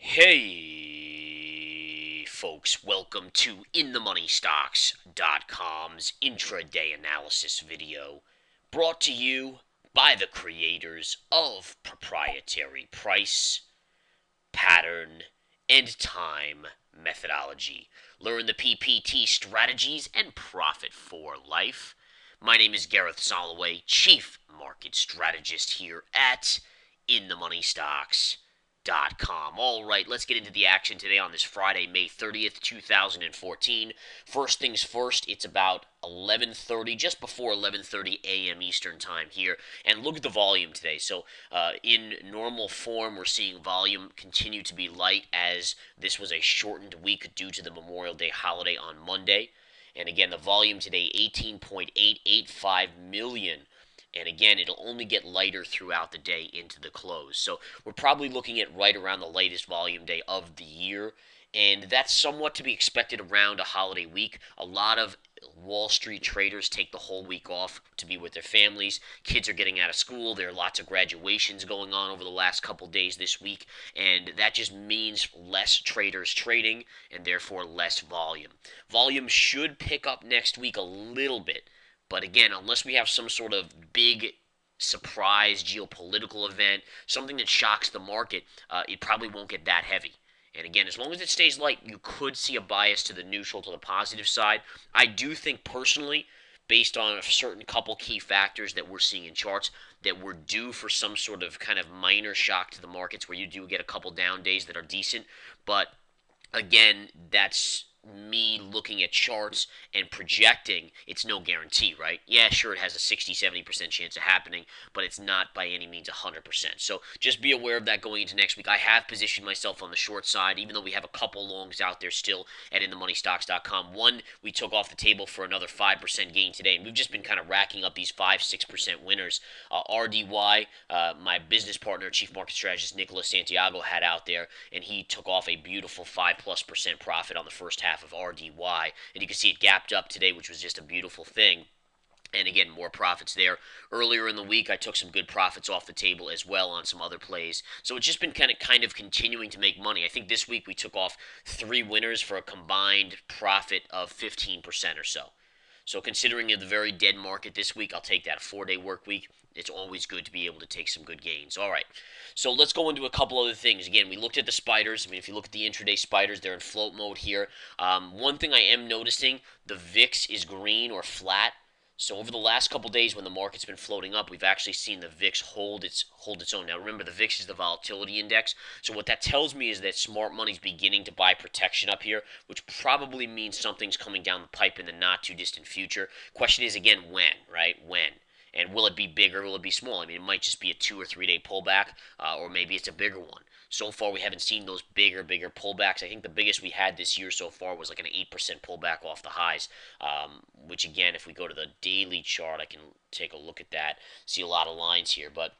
Hey, folks, welcome to InTheMoneyStocks.com's intraday analysis video, brought to you by the creators of proprietary price, pattern, and time methodology. Learn the PPT strategies and profit for life. My name is Gareth Soloway, Chief Market Strategist here at InTheMoneyStocks.com. All right, let's get into the action today on this Friday, May 30th, 2014. First things first, it's about 11:30, just before 11:30 a.m. Eastern Time here, and look at the volume today. So, in normal form, we're seeing volume continue to be light as this was a shortened week due to the Memorial Day holiday on Monday. And again, the volume today, 18.885 million. And again, it'll only get lighter throughout the day into the close. So we're probably looking at right around the latest volume day of the year. And that's somewhat to be expected around a holiday week. A lot of Wall Street traders take the whole week off to be with their families. Kids are getting out of school. There are lots of graduations going on over the last couple days this week. And that just means less traders trading and therefore less volume. Volume should pick up next week a little bit. But again, unless we have some sort of big surprise geopolitical event, something that shocks the market, it probably won't get that heavy. And again, as long as it stays light, you could see a bias to the neutral, to the positive side. I do think personally, based on a certain couple key factors that we're seeing in charts, that we're due for some sort of kind of minor shock to the markets where you do get a couple down days that are decent. But again, that's me looking at charts and projecting. It's no guarantee, right? Yeah, sure, it has a 60-70% chance of happening, but it's not by any means 100%. So just be aware of that going into next week. I have positioned myself on the short side, even though we have a couple longs out there still at InTheMoneyStocks.com. One we took off the table for another 5% gain today, and we've just been kind of racking up these 5-6% winners. RDY, my business partner, Chief Market Strategist Nicholas Santiago, had out there, and he took off a beautiful 5+% profit on the first half of RDY. And you can see it gapped up today, which was just a beautiful thing. And again, more profits there. Earlier in the week, I took some good profits off the table as well on some other plays. So it's just been kind of continuing to make money. I think this week we took off 3 winners for a combined profit of 15% or so. So considering the very dead market this week, I'll take that. A 4-day work week. It's always good to be able to take some good gains. All right. So let's go into a couple other things. Again, we looked at the spiders. I mean, if you look at the intraday spiders, they're in float mode here. One thing I am noticing, the VIX is green or flat. So over the last couple days when the market's been floating up, we've actually seen the VIX hold its own. Now remember, the VIX is the volatility index. So what that tells me is that smart money's beginning to buy protection up here, which probably means something's coming down the pipe in the not too distant future. Question is again when, right? When? And will it be bigger? Will it be small? I mean, it might just be a 2 or 3 day pullback, or maybe it's a bigger one. So far, we haven't seen those bigger pullbacks. I think the biggest we had this year so far was like an 8% pullback off the highs, which again, if we go to the daily chart, I can take a look at that, see a lot of lines here. But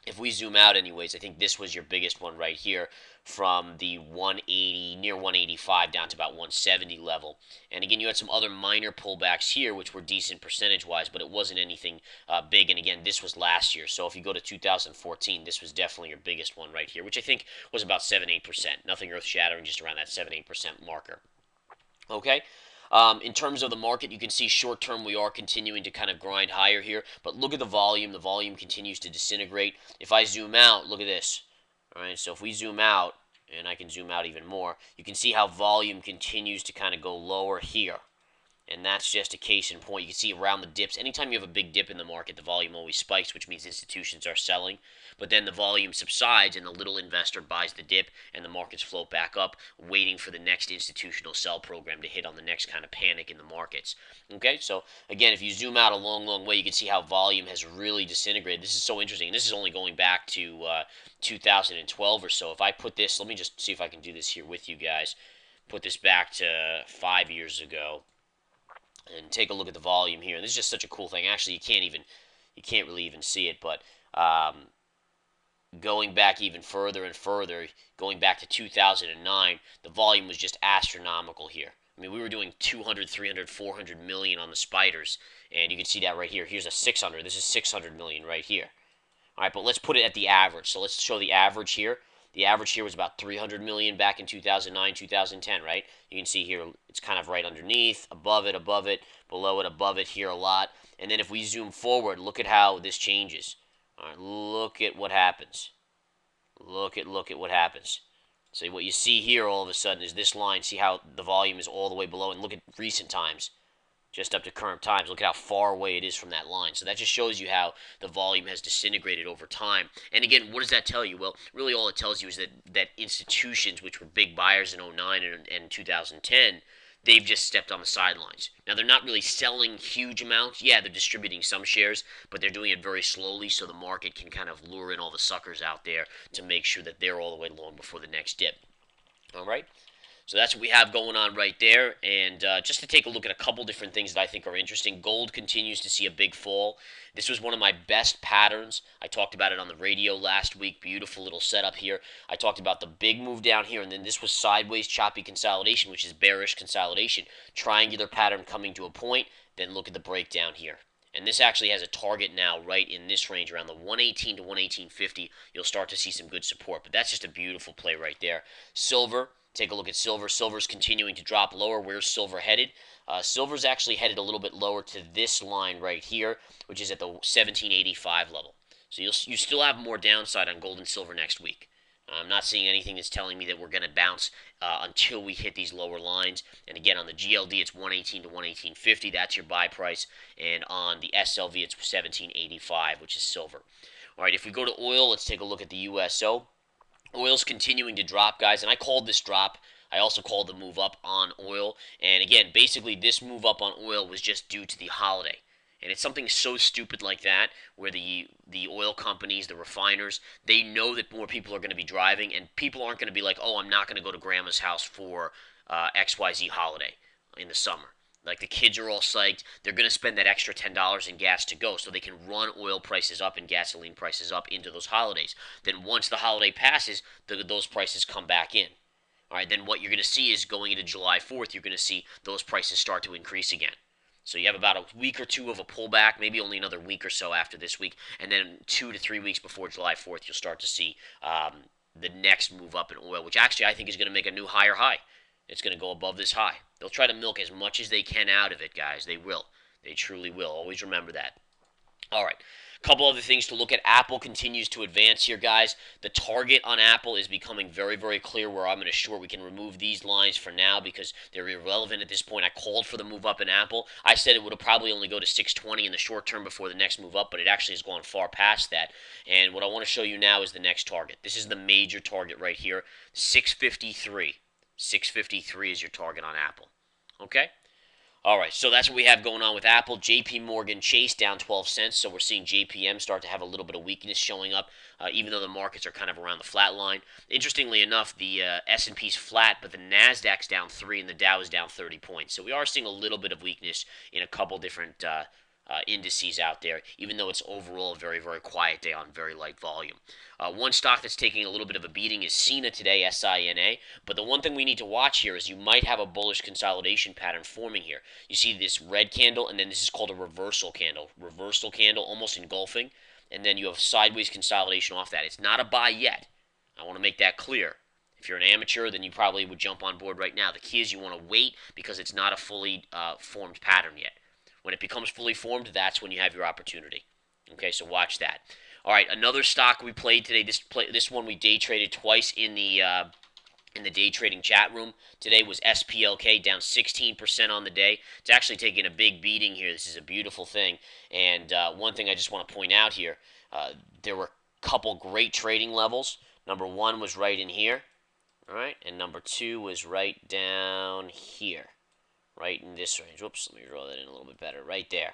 if we zoom out anyways, I think this was your biggest one right here from the 180, near 185 down to about 170 level. And again, you had some other minor pullbacks here, which were decent percentage-wise, but it wasn't anything big. And again, this was last year. So if you go to 2014, this was definitely your biggest one right here, which I think was about 7-8%. Nothing earth-shattering, just around that 7-8% marker. Okay, in terms of the market, you can see short term we are continuing to kind of grind higher here, but look at the volume. The volume continues to disintegrate. If I zoom out, look at this. All right, so if we zoom out, and I can zoom out even more, you can see how volume continues to kind of go lower here. And that's just a case in point. You can see around the dips. Anytime you have a big dip in the market, the volume always spikes, which means institutions are selling. But then the volume subsides, and the little investor buys the dip, and the markets float back up, waiting for the next institutional sell program to hit on the next kind of panic in the markets. Okay, so again, if you zoom out a long, long way, you can see how volume has really disintegrated. This is so interesting. This is only going back to 2012 or so. If I put this, let me just see if I can do this here with you guys. Put this back to 5 years ago and take a look at the volume here. And this is just such a cool thing. Actually, you can't really even see it, but going back even further and further, going back to 2009, the volume was just astronomical here. I mean, we were doing 200, 300, 400 million on the spiders, and you can see that right here. Here's a 600. This is 600 million right here. All right, but let's put it at the average. So let's show the average here. The average here was about 300 million back in 2009, 2010, right? You can see here it's kind of right underneath, above it, below it, above it here a lot. And then if we zoom forward, look at how this changes. All right, look at what happens. Look at what happens. So what you see here all of a sudden is this line. See how the volume is all the way below, and look at recent times, just up to current times. Look at how far away it is from that line. So that just shows you how the volume has disintegrated over time. And again, what does that tell you? Well, really all it tells you is that institutions, which were big buyers in 09 and 2010, they've just stepped on the sidelines. Now, they're not really selling huge amounts. Yeah, they're distributing some shares, but they're doing it very slowly so the market can kind of lure in all the suckers out there to make sure that they're all the way long before the next dip. All right? So that's what we have going on right there. And just to take a look at a couple different things that I think are interesting, gold continues to see a big fall. This was one of my best patterns. I talked about it on the radio last week. Beautiful little setup here. I talked about the big move down here, and then this was sideways choppy consolidation, which is bearish consolidation. Triangular pattern coming to a point. Then look at the breakdown here. And this actually has a target now right in this range, around the 118 to 118.50. You'll start to see some good support, but that's just a beautiful play right there. Silver. Take a look at silver. Silver's continuing to drop lower. Where's silver headed? Silver's actually headed a little bit lower to this line right here, which is at the 1785 level. So you still have more downside on gold and silver next week. I'm not seeing anything that's telling me that we're going to bounce until we hit these lower lines. And again, on the GLD, it's 118 to 118.50. That's your buy price. And on the SLV, it's 1785, which is silver. All right, if we go to oil, let's take a look at the USO. Oil's continuing to drop, guys, and I called this drop. I also called the move up on oil. And again, basically this move up on oil was just due to the holiday. And it's something so stupid like that, where the oil companies, the refiners, they know that more people are going to be driving, and people aren't going to be like, oh, I'm not going to go to grandma's house for XYZ holiday in the summer. Like, the kids are all psyched. They're going to spend that extra $10 in gas to go so they can run oil prices up and gasoline prices up into those holidays. Then once the holiday passes, those prices come back in. All right, then what you're going to see is going into July 4th, you're going to see those prices start to increase again. So you have about a week or two of a pullback, maybe only another week or so after this week, and then 2 to 3 weeks before July 4th, you'll start to see the next move up in oil, which actually I think is going to make a new higher high. It's going to go above this high. They'll try to milk as much as they can out of it, guys. They will. They truly will. Always remember that. All right. A couple other things to look at. Apple continues to advance here, guys. The target on Apple is becoming very, very clear, where I'm going to short. We can remove these lines for now because they're irrelevant at this point. I called for the move up in Apple. I said it would probably only go to 620 in the short term before the next move up, but it actually has gone far past that. And what I want to show you now is the next target. This is the major target right here, 653. 653 is your target on Apple. Okay? All right, so that's what we have going on with Apple. JP Morgan Chase down 12 cents, so we're seeing JPM start to have a little bit of weakness showing up, even though the markets are kind of around the flat line. Interestingly enough, the S&P's flat, but the NASDAQ's down 3 and the Dow is down 30 points. So we are seeing a little bit of weakness in a couple different indices out there, even though it's overall a very, very quiet day on very light volume. One stock that's taking a little bit of a beating is Sina today, SINA. But the one thing we need to watch here is you might have a bullish consolidation pattern forming here. You see this red candle, and then this is called a reversal candle. Reversal candle, almost engulfing, and then you have sideways consolidation off that. It's not a buy yet. I want to make that clear. If you're an amateur, then you probably would jump on board right now. The key is you want to wait because it's not a fully formed pattern yet. When it becomes fully formed, that's when you have your opportunity. Okay, so watch that. All right, another stock we played today. This one we day traded twice in the day trading chat room today was SPLK, down 16% on the day. It's actually taking a big beating here. This is a beautiful thing. And one thing I just want to point out here, there were a couple great trading levels. Number one was right in here, all right, and number two was right down here. Right in this range. Whoops, let me draw that in a little bit better. Right there.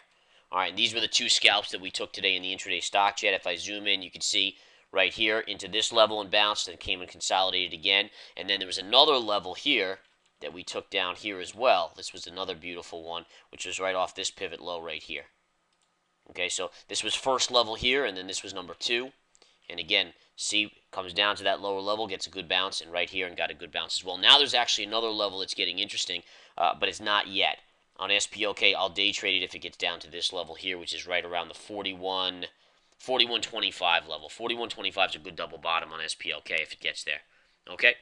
All right, and these were the two scalps that we took today in the intraday stock chat. If I zoom in, you can see right here into this level and bounced, and came and consolidated again. And then there was another level here that we took down here as well. This was another beautiful one, which was right off this pivot low right here. Okay, so this was first level here, and then this was number two. And again, see, comes down to that lower level, gets a good bounce, and right here, and got a good bounce as well. Now there's actually another level that's getting interesting, but it's not yet. On SPOK, I'll day trade it if it gets down to this level here, which is right around the 41, 41.25 level. 41.25 is a good double bottom on SPLK if it gets there. Okay.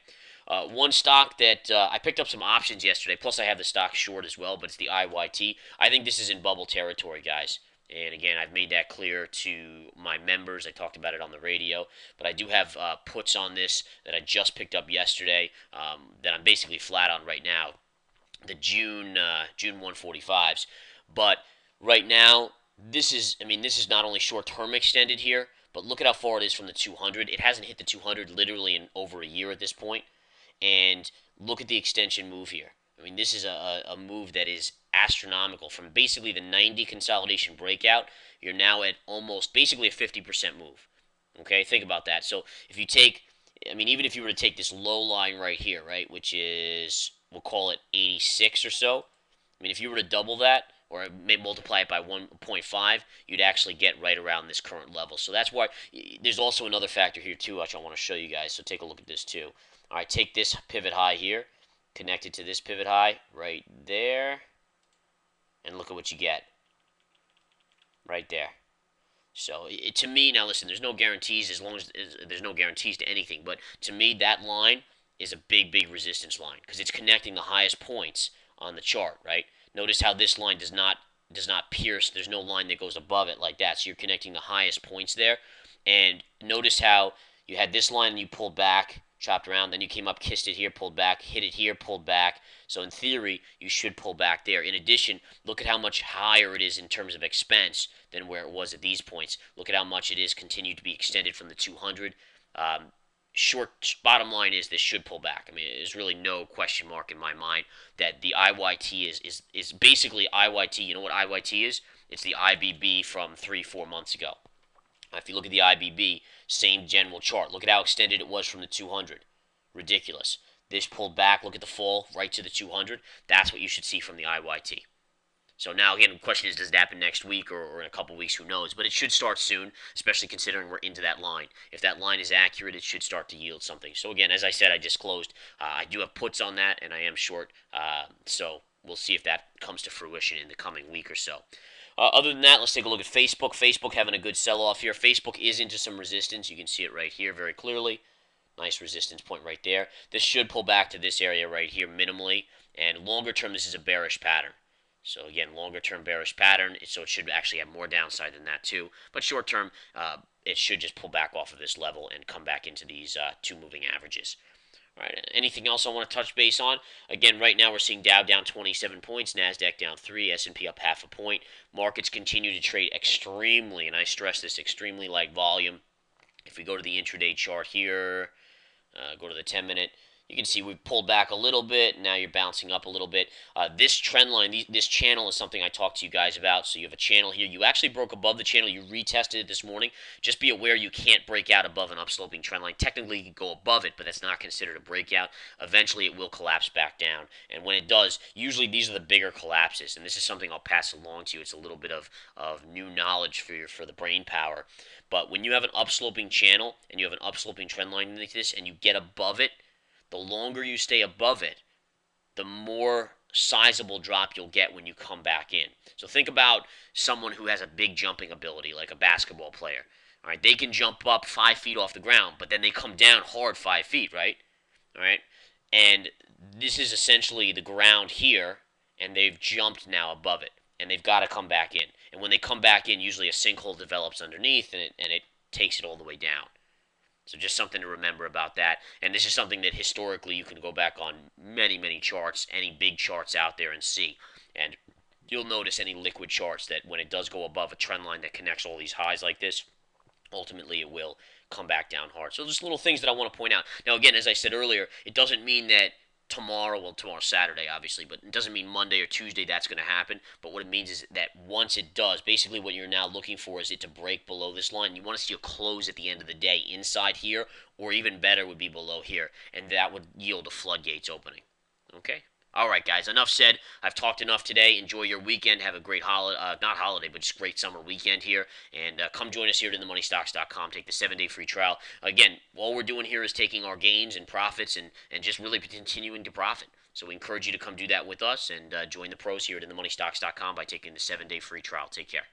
One stock that I picked up some options yesterday, plus I have the stock short as well, but it's the IYT. I think this is in bubble territory, guys. And again, I've made that clear to my members. I talked about it on the radio, but I do have puts on this that I just picked up yesterday that I'm basically flat on right now. The June 145s, but right now this is not only short term extended here, but look at how far it is from the 200. It hasn't hit the 200 literally in over a year at this point, and look at the extension move here. I mean, this is a move that is astronomical. From basically the 90 consolidation breakout, you're now at almost basically a 50% move. Okay, think about that. So if you take, even if you were to take this low line right here, right, which is, we'll call it 86 or so. If you were to double that, or maybe multiply it by 1.5, you'd actually get right around this current level. So that's why there's also another factor here too, which I want to show you guys. So take a look at this too. All right, take this pivot high here, connect it to this pivot high right there, and look at what you get right there. So to me, now listen, there's no guarantees as long as there's no guarantees to anything, but to me that line is a big resistance line because it's connecting the highest points on the chart, right? Notice how this line does not pierce. There's no line that goes above it like that. So you're connecting the highest points there. And notice how you had this line and you pulled back, chopped around, then you came up, kissed it here, pulled back, hit it here, pulled back. So in theory, you should pull back there. In addition, look at how much higher it is in terms of expense than where it was at these points. Look at how much it is continued to be extended from the 200. Bottom line is this should pull back. There's really no question mark in my mind that the IYT is basically IYT. You know what IYT is? It's the IBB from 3-4 months ago. If you look at the IBB, same general chart. Look at how extended it was from the 200. Ridiculous. This pulled back. Look at the fall right to the 200. That's what you should see from the IYT. So now, again, the question is, does it happen next week or in a couple weeks? Who knows? But it should start soon, especially considering we're into that line. If that line is accurate, it should start to yield something. So, again, as I said, I just closed. I do have puts on that, and I am short. So we'll see if that comes to fruition in the coming week or so. Other than that, let's take a look at Facebook. Facebook having a good sell-off here. Facebook is into some resistance. You can see it right here very clearly. Nice resistance point right there. This should pull back to this area right here minimally. And longer term, this is a bearish pattern. So again, longer term bearish pattern, so it should actually have more downside than that too. But short term, it should just pull back off of this level and come back into these two moving averages. All right, anything else I want to touch base on? Again, right now we're seeing Dow down 27 points, NASDAQ down 3, S&P up half a point. Markets continue to trade extremely, and I stress this, extremely light volume. If we go to the intraday chart here, go to the 10-minute, you can see we've pulled back a little bit. Now you're bouncing up a little bit. This trend line, this channel is something I talked to you guys about. So you have a channel here. You actually broke above the channel. You retested it this morning. Just be aware you can't break out above an upsloping trend line. Technically, you can go above it, but that's not considered a breakout. Eventually, it will collapse back down. And when it does, usually these are the bigger collapses. And this is something I'll pass along to you. It's a little bit of new knowledge for the brain power. But when you have an upsloping channel and you have an upsloping trend line like this and you get above it, the longer you stay above it, the more sizable drop you'll get when you come back in. So think about someone who has a big jumping ability, like a basketball player. All right, they can jump up 5 feet off the ground, but then they come down hard 5 feet, right? All right, and this is essentially the ground here, and they've jumped now above it, and they've got to come back in. And when they come back in, usually a sinkhole develops underneath, and it takes it all the way down. So just something to remember about that. And this is something that historically you can go back on many charts, any big charts out there and see. And you'll notice any liquid charts that when it does go above a trend line that connects all these highs like this, ultimately it will come back down hard. So just little things that I want to point out. Now again, as I said earlier, it doesn't mean that tomorrow's Saturday, obviously, but it doesn't mean Monday or Tuesday that's going to happen. But what it means is that once it does, basically what you're now looking for is it to break below this line. You want to see a close at the end of the day inside here, or even better would be below here, and that would yield a floodgates opening. Okay? All right, guys, enough said. I've talked enough today. Enjoy your weekend. Have a great not holiday, but just great summer weekend here. And come join us here at TheMoneyStocks.com. Take the 7-day free trial. Again, all we're doing here is taking our gains and profits and just really continuing to profit. So we encourage you to come do that with us and join the pros here at TheMoneyStocks.com by taking the 7-day free trial. Take care.